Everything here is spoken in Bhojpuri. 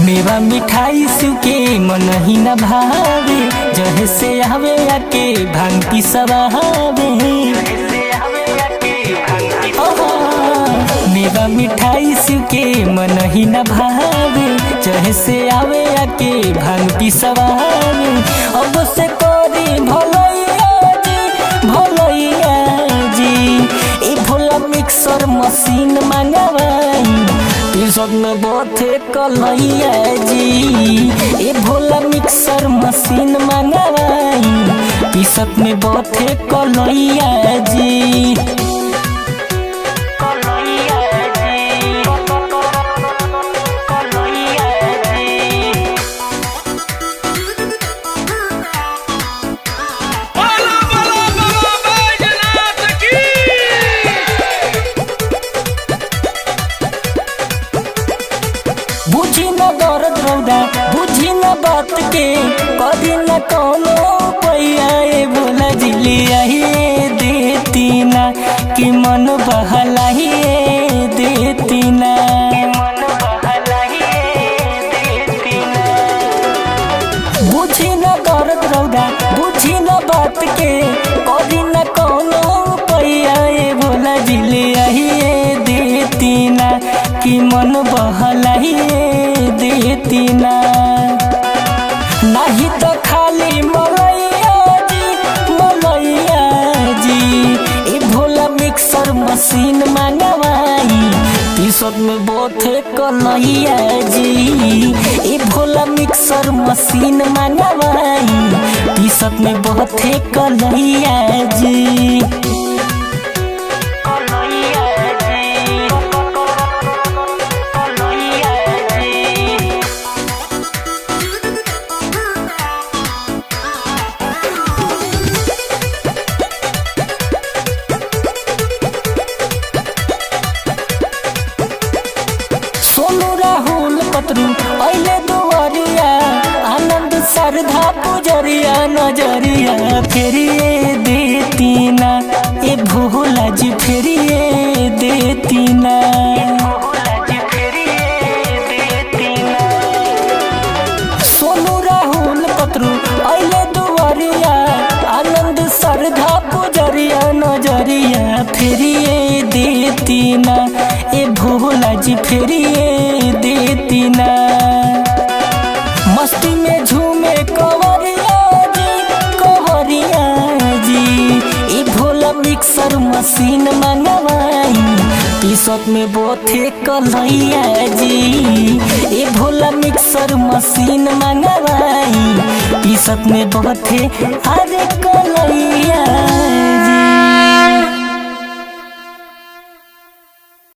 मेवा मिठाई सुके मन ही न भावे, जहे से आवे आके भांग पिसवावे। मेवा मिठाई सुके मन ही न भावे, जहे से आवे आके भांग पिसवावे। अब से करी भलैया जी भलैया जी, ए भोला मिक्सर मशीन मंगवाई, पिसत में बथे कलैया जी। ए भोला मिक्सर मशीन मंगवाई, पिसत में बथे कलैया जी। बुझी न दर्द रौदा बुझी न बात के, कभी न कोनो पैया भोला जिलिया देती ना, कि मन बहलाइए देती ना। बुझी न दर्द रौदा बुझी न बात के, कभी न कोनो पैया भोला जिलिया देती ना, कि मन बहलाइए देती ना। नहीं तो खाली मलैया जी, ए भोला मिक्सर मशीन मंगवाई, पिसत में बथे कलैया जी। ए भोला मिक्सर मशीन मंगवाई, पिसत में बथे कलैया जी। सोनू राहुल पतरू अइले दुआरिया, आनंद श्रद्धा पुजरिया, नजरिया फेरिए देती ना, ए भोला जी फेरिए देती ना। सोनू राहुल पतरू अइले दुआरिया, आनंद श्रद्धा पुजरिया, नजरिया फेरिए देती ना, ए भोला जी फेरिए देती ना। मस्ती में झूमे कंवरिया जी, ए भोला मिक्सर मशीन मंगवाई, पिसत में बथे कलैया जी। ए भोला मिक्सर मशीन मंगवाई, पिसत में बथे अरे कलैया।